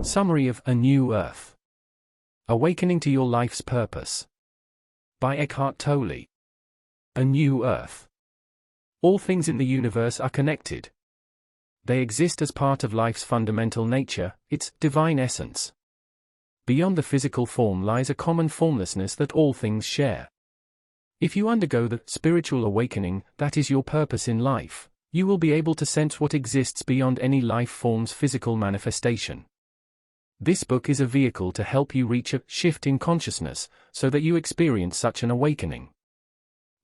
Summary of A New Earth. Awakening to Your Life's Purpose. By Eckhart Tolle. A New Earth. All things in the universe are connected. They exist as part of life's fundamental nature, its divine essence. Beyond the physical form lies a common formlessness that all things share. If you undergo the spiritual awakening that is your purpose in life, you will be able to sense what exists beyond any life form's physical manifestation. This book is a vehicle to help you reach a shift in consciousness, so that you experience such an awakening.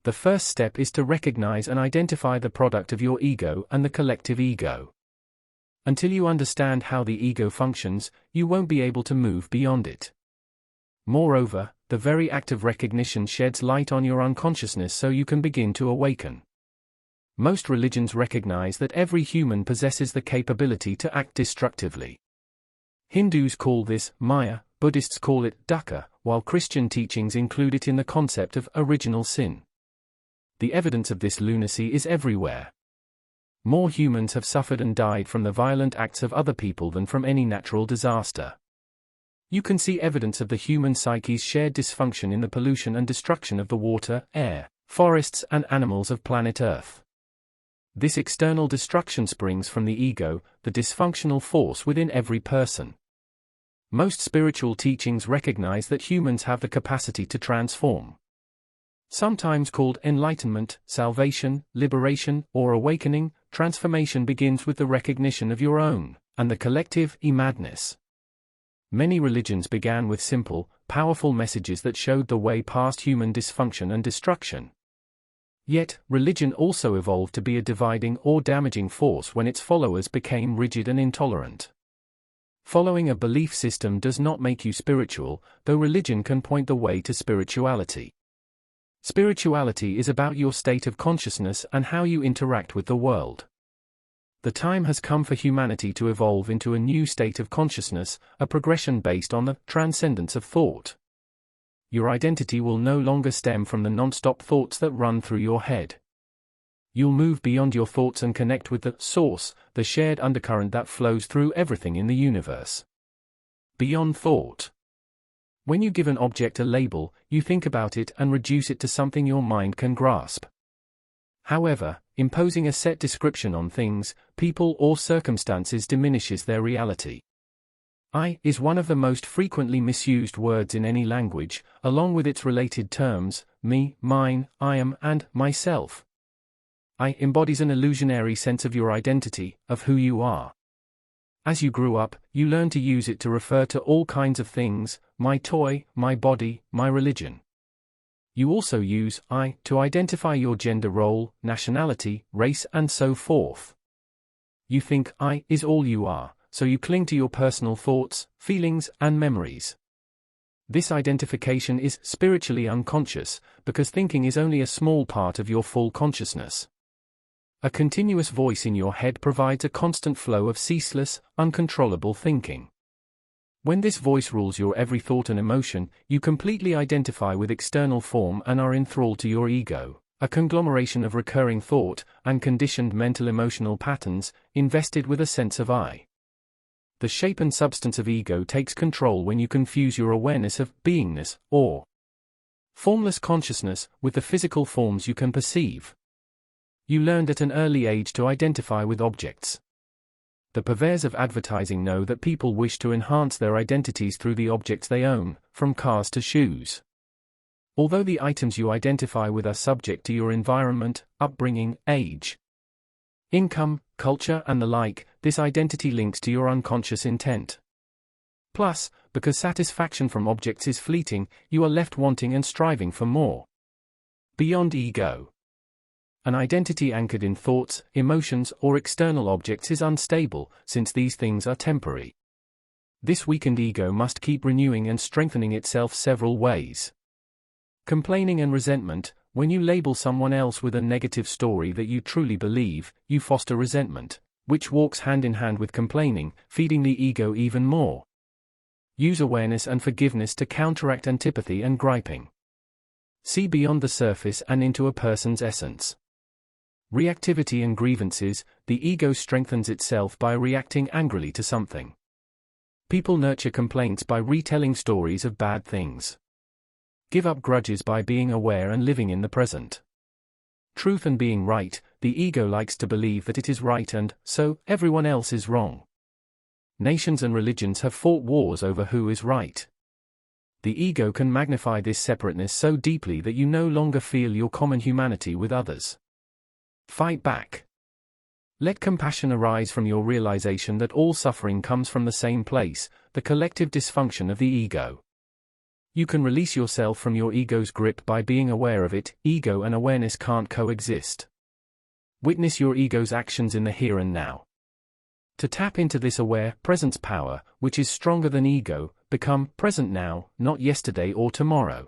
The first step is to recognize and identify the product of your ego and the collective ego. Until you understand how the ego functions, you won't be able to move beyond it. Moreover, the very act of recognition sheds light on your unconsciousness so you can begin to awaken. Most religions recognize that every human possesses the capability to act destructively. Hindus call this Maya, Buddhists call it dukkha, while Christian teachings include it in the concept of original sin. The evidence of this lunacy is everywhere. More humans have suffered and died from the violent acts of other people than from any natural disaster. You can see evidence of the human psyche's shared dysfunction in the pollution and destruction of the water, air, forests and animals of planet Earth. This external destruction springs from the ego, the dysfunctional force within every person. Most spiritual teachings recognize that humans have the capacity to transform. Sometimes called enlightenment, salvation, liberation, or awakening, transformation begins with the recognition of your own, and the collective, madness. Many religions began with simple, powerful messages that showed the way past human dysfunction and destruction. Yet, religion also evolved to be a dividing or damaging force when its followers became rigid and intolerant. Following a belief system does not make you spiritual, though religion can point the way to spirituality. Spirituality is about your state of consciousness and how you interact with the world. The time has come for humanity to evolve into a new state of consciousness, a progression based on the transcendence of thought. Your identity will no longer stem from the non-stop thoughts that run through your head. You'll move beyond your thoughts and connect with the source, the shared undercurrent that flows through everything in the universe. Beyond thought. When you give an object a label, you think about it and reduce it to something your mind can grasp. However, imposing a set description on things, people or circumstances diminishes their reality. I is one of the most frequently misused words in any language, along with its related terms, me, mine, I am, and myself. I embodies an illusionary sense of your identity, of who you are. As you grew up, you learned to use it to refer to all kinds of things, my toy, my body, my religion. You also use I to identify your gender role, nationality, race, and so forth. You think I is all you are, so you cling to your personal thoughts, feelings, and memories. This identification is spiritually unconscious, because thinking is only a small part of your full consciousness. A continuous voice in your head provides a constant flow of ceaseless, uncontrollable thinking. When this voice rules your every thought and emotion, you completely identify with external form and are enthralled to your ego, a conglomeration of recurring thought and conditioned mental emotional patterns, invested with a sense of I. The shape and substance of ego takes control when you confuse your awareness of beingness, or formless consciousness, with the physical forms you can perceive. You learned at an early age to identify with objects. The purveyors of advertising know that people wish to enhance their identities through the objects they own, from cars to shoes. Although the items you identify with are subject to your environment, upbringing, age, income, culture, and the like, this identity links to your unconscious intent. Plus, because satisfaction from objects is fleeting, you are left wanting and striving for more. Beyond ego. An identity anchored in thoughts, emotions, or external objects is unstable, since these things are temporary. This weakened ego must keep renewing and strengthening itself several ways. Complaining and resentment. When you label someone else with a negative story that you truly believe, you foster resentment, which walks hand in hand with complaining, feeding the ego even more. Use awareness and forgiveness to counteract antipathy and griping. See beyond the surface and into a person's essence. Reactivity and grievances. The ego strengthens itself by reacting angrily to something. People nurture complaints by retelling stories of bad things. Give up grudges by being aware and living in the present. Truth and being right, the ego likes to believe that it is right and, so, everyone else is wrong. Nations and religions have fought wars over who is right. The ego can magnify this separateness so deeply that you no longer feel your common humanity with others. Fight back. Let compassion arise from your realization that all suffering comes from the same place, the collective dysfunction of the ego. You can release yourself from your ego's grip by being aware of it. Ego and awareness can't coexist. Witness your ego's actions in the here and now. To tap into this aware presence power, which is stronger than ego, become present now, not yesterday or tomorrow.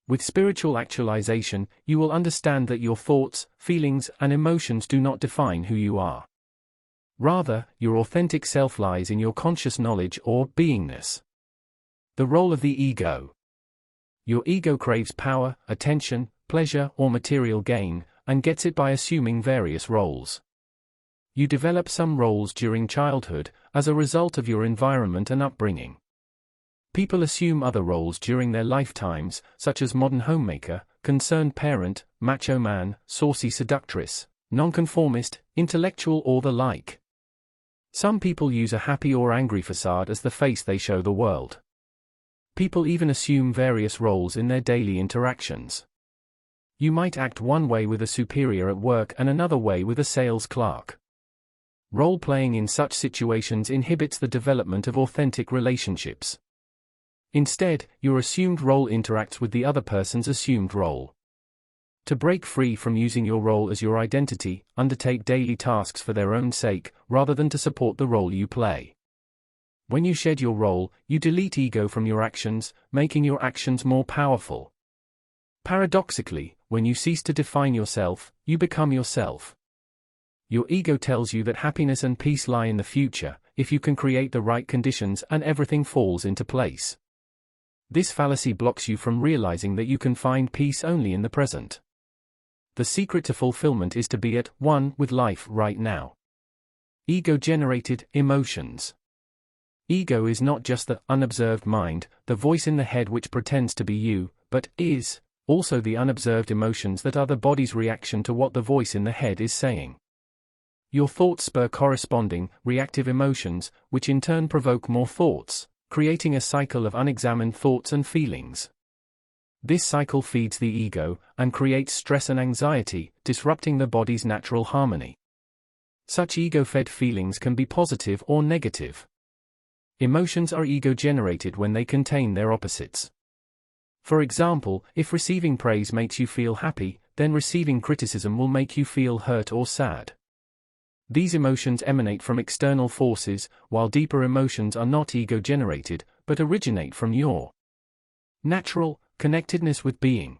With spiritual actualization, you will understand that your thoughts, feelings, and emotions do not define who you are. Rather, your authentic self lies in your conscious knowledge or beingness. The role of the ego. Your ego craves power, attention, pleasure, or material gain, and gets it by assuming various roles. You develop some roles during childhood, as a result of your environment and upbringing. People assume other roles during their lifetimes, such as modern homemaker, concerned parent, macho man, saucy seductress, nonconformist, intellectual, or the like. Some people use a happy or angry facade as the face they show the world. People even assume various roles in their daily interactions. You might act one way with a superior at work and another way with a sales clerk. Role-playing in such situations inhibits the development of authentic relationships. Instead, your assumed role interacts with the other person's assumed role. To break free from using your role as your identity, undertake daily tasks for their own sake, rather than to support the role you play. When you shed your role, you delete ego from your actions, making your actions more powerful. Paradoxically, when you cease to define yourself, you become yourself. Your ego tells you that happiness and peace lie in the future, if you can create the right conditions and everything falls into place. This fallacy blocks you from realizing that you can find peace only in the present. The secret to fulfillment is to be at one with life right now. Ego-generated emotions. Ego is not just the unobserved mind, the voice in the head which pretends to be you, but is also the unobserved emotions that are the body's reaction to what the voice in the head is saying. Your thoughts spur corresponding, reactive emotions, which in turn provoke more thoughts, creating a cycle of unexamined thoughts and feelings. This cycle feeds the ego, and creates stress and anxiety, disrupting the body's natural harmony. Such ego-fed feelings can be positive or negative. Emotions are ego-generated when they contain their opposites. For example, if receiving praise makes you feel happy, then receiving criticism will make you feel hurt or sad. These emotions emanate from external forces, while deeper emotions are not ego-generated, but originate from your natural connectedness with being.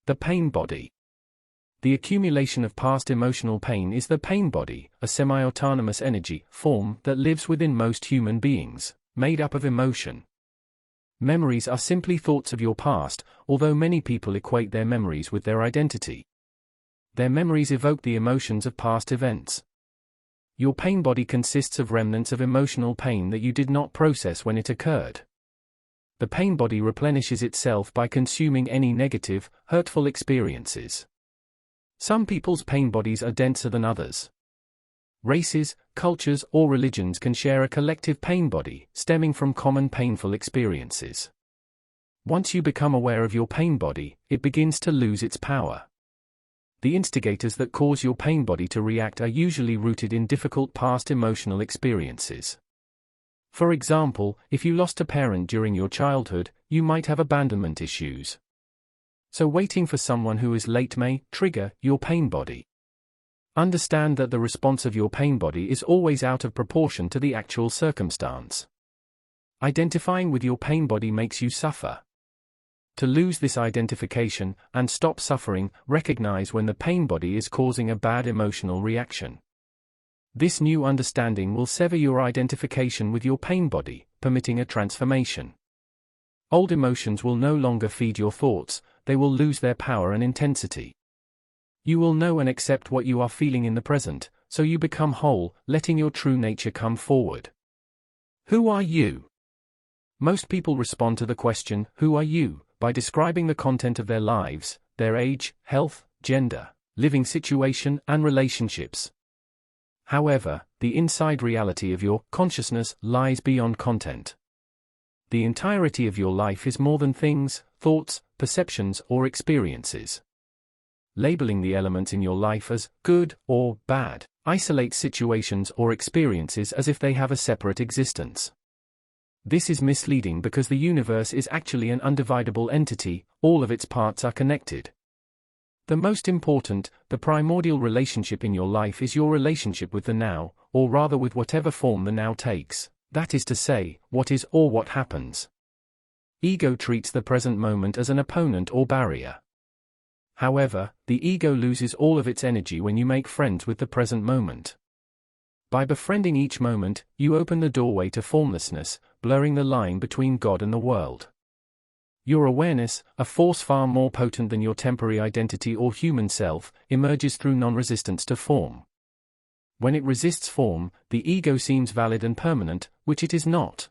The pain body. The accumulation of past emotional pain is the pain body, a semi-autonomous energy form that lives within most human beings, made up of emotion. Memories are simply thoughts of your past, although many people equate their memories with their identity. Their memories evoke the emotions of past events. Your pain body consists of remnants of emotional pain that you did not process when it occurred. The pain body replenishes itself by consuming any negative, hurtful experiences. Some people's pain bodies are denser than others. Races, cultures, or religions can share a collective pain body, stemming from common painful experiences. Once you become aware of your pain body, it begins to lose its power. The instigators that cause your pain body to react are usually rooted in difficult past emotional experiences. For example, if you lost a parent during your childhood, you might have abandonment issues. So waiting for someone who is late may trigger your pain body. Understand that the response of your pain body is always out of proportion to the actual circumstance. Identifying with your pain body makes you suffer. To lose this identification, and stop suffering, recognize when the pain body is causing a bad emotional reaction. This new understanding will sever your identification with your pain body, permitting a transformation. Old emotions will no longer feed your thoughts, they will lose their power and intensity. You will know and accept what you are feeling in the present, so you become whole, letting your true nature come forward. Who are you? Most people respond to the question, who are you, by describing the content of their lives, their age, health, gender, living situation, and relationships. However, the inside reality of your consciousness lies beyond content. The entirety of your life is more than things, thoughts, perceptions, or experiences. Labeling the elements in your life as good or bad isolates situations or experiences as if they have a separate existence. This is misleading because the universe is actually an undividable entity, all of its parts are connected. The most important, the primordial relationship in your life is your relationship with the now, or rather with whatever form the now takes, that is to say, what is or what happens. Ego treats the present moment as an opponent or barrier. However, the ego loses all of its energy when you make friends with the present moment. By befriending each moment, you open the doorway to formlessness, blurring the line between God and the world. Your awareness, a force far more potent than your temporary identity or human self, emerges through non-resistance to form. When it resists form, the ego seems valid and permanent, which it is not.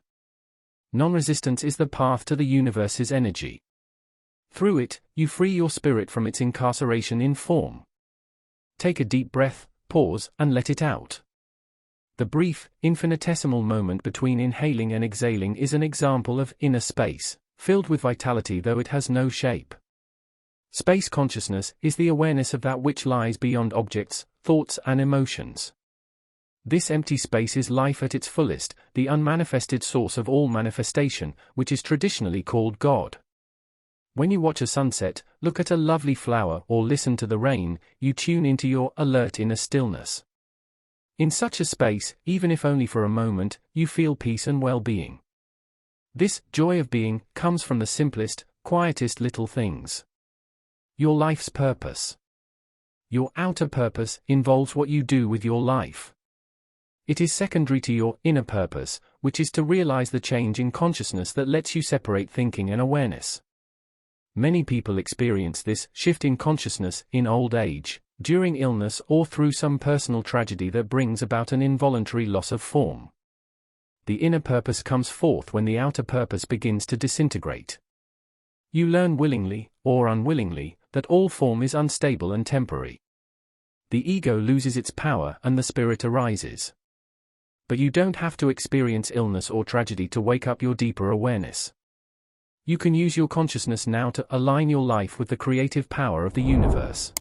Non-resistance is the path to the universe's energy. Through it, you free your spirit from its incarceration in form. Take a deep breath, pause, and let it out. The brief, infinitesimal moment between inhaling and exhaling is an example of inner space, filled with vitality though it has no shape. Space consciousness is the awareness of that which lies beyond objects, thoughts, and emotions. This empty space is life at its fullest, the unmanifested source of all manifestation, which is traditionally called God. When you watch a sunset, look at a lovely flower, or listen to the rain, you tune into your alert inner stillness. In such a space, even if only for a moment, you feel peace and well-being. This joy of being comes from the simplest, quietest little things. Your life's purpose. Your outer purpose involves what you do with your life. It is secondary to your inner purpose, which is to realize the change in consciousness that lets you separate thinking and awareness. Many people experience this shift in consciousness in old age, during illness, or through some personal tragedy that brings about an involuntary loss of form. The inner purpose comes forth when the outer purpose begins to disintegrate. You learn willingly, or unwillingly, that all form is unstable and temporary. The ego loses its power and the spirit arises. But you don't have to experience illness or tragedy to wake up your deeper awareness. You can use your consciousness now to align your life with the creative power of the universe.